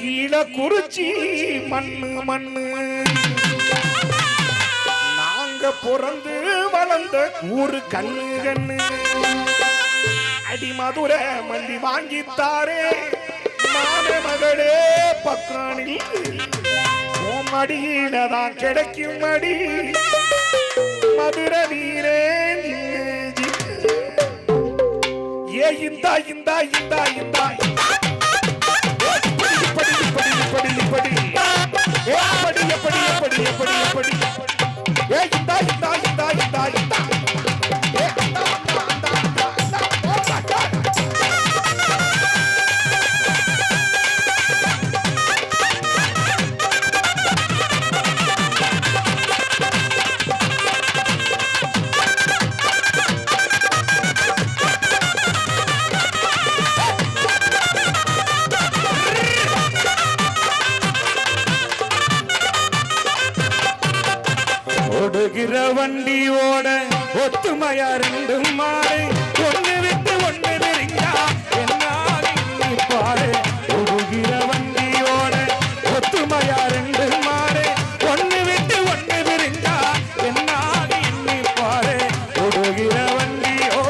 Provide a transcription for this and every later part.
கீழே குறிச்சி மண்ணு மண்ணு நாங்க பிறந்து வளர்ந்த ஊரு கண்ணு கண்ணு அடி மதுரை மல்லி வாங்கித்தாரே மாமே மகளே பக்கானில் மடியில தான் கிடைக்கும் மடி மதுரை வீரே ஏ இந்தா இந்தா இந்தா இந்தா படி படி படி படி ஏ படி படி படி படி படி ஏ இந்தா இந்தா இந்தா இந்தா இந்தா ஏ ஓடுகிற வண்டியோட ஒத்துமையா ரெண்டு மாடு ஒண்ணு விட்டு ஒண்ணு விரிஞ்சா என்ன பாரு ஓடுகிற வண்டியோட ஒத்துமையா ரெண்டு மாடு ஒண்ணு விட்டு ஒண்ணு விரிஞ்சா என்ன பாரு ஓடுகிற வண்டியோட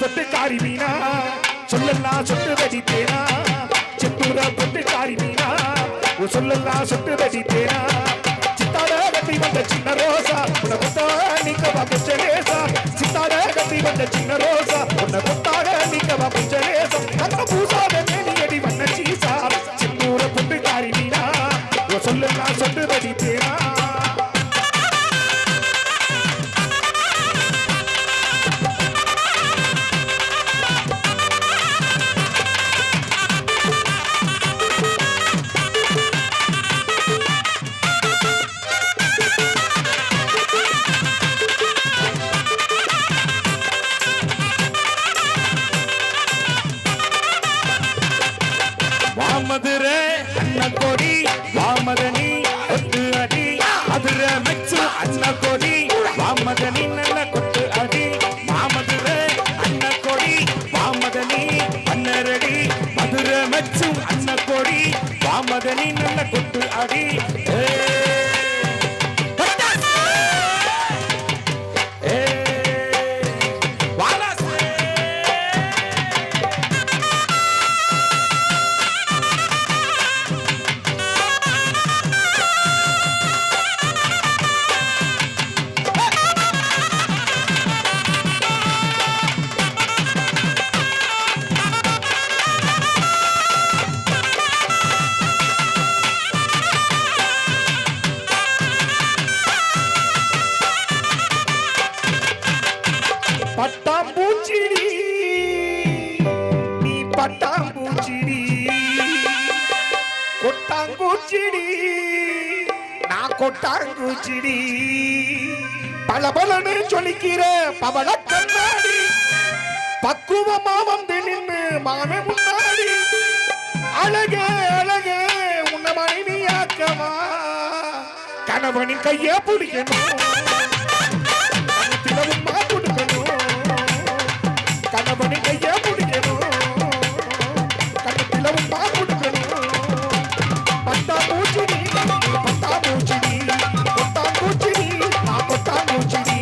பட்டு காரி மீனா சொல்லலாம் சொட்டு வெடித்தேனா சித்தூர பட்டு காரி மீனா சொல்லலாம் சொட்டு வெடித்தேனா சித்தாட கட்டி வந்த சின்ன ரோசா உன்னை கொத்தாக நீக்கவா புச்சலேசா சித்தாட கட்டி வந்த சின்ன ரோசா உன்னை கொத்தாக நீக்கவா புச்சலேசா கண்ண பூசாத மேனி அடி வண்ண சீசா சித்தூர பட்டு காரி மீனா சொல்லலாம் சொட்டு வெடித்தேனா மதுரை அண்ண கொடி வாமதனி கொட்டு அடி மதுரை மெச்சு அண்ண கொடி வாமதனி நல்ல கொட்டு அடி மாமதுரை அண்ண கொடி வாமதனி அண்ணரடி மதுரை மெச்சு அண்ண கொடி வாமதனி நல்ல கொட்டு அடி பட்டாம்பூச்சிடி நீ பட்டாம்பூச்சிடி கொட்டாங்கூச்சிடி நான் கொட்டாங்கூச்சிடி பலபலன்னு சொல்லிக்கிற பவள கண்ணாடி பக்குவமா வந்து நின்று மாமே முன்னாடி அழகே அழகே உன்னை மனைவியாக்கவா கணவனின் கைய பிடிக்கணும் கணவனி கைய பிடிக்கணும் கண்ணத்திலும் மா கொடுக்கணும் பட்டாம்பூச்சிடி பட்டாம்பூச்சிடி கொட்டாம்பூச்சிடி நான் கொட்டாம்பூச்சிடி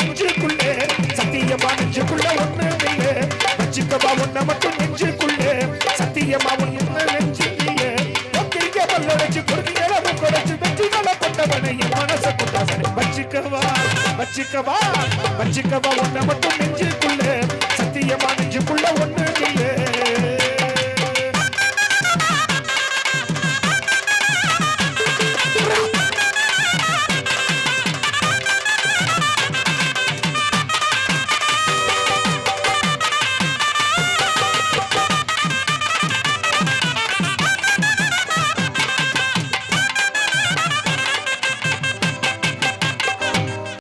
நெஞ்சுக்குள்ளே சத்தியமா நெஞ்சுக்குள்ள ஒண்ணு இல்ல வச்சுக்கவா உன்னை மட்டும் நெஞ்சுக்குள்ளே சத்தியமா ஒண்ணு நெஞ்சு இல்ல ஒத்திரிக்க பல்லடைச்சு பொறுமையளவு குறைச்சு வெற்றிகளை கொண்டவனை என் மனசை கொண்டாசனை வச்சுக்கவா வச்சுக்கவா வச்சுக்கவா உன்னை மட்டும் நெஞ்சுக்குள்ளே சத்தியமா நெஞ்சுக்குள்ள ஒண்ணு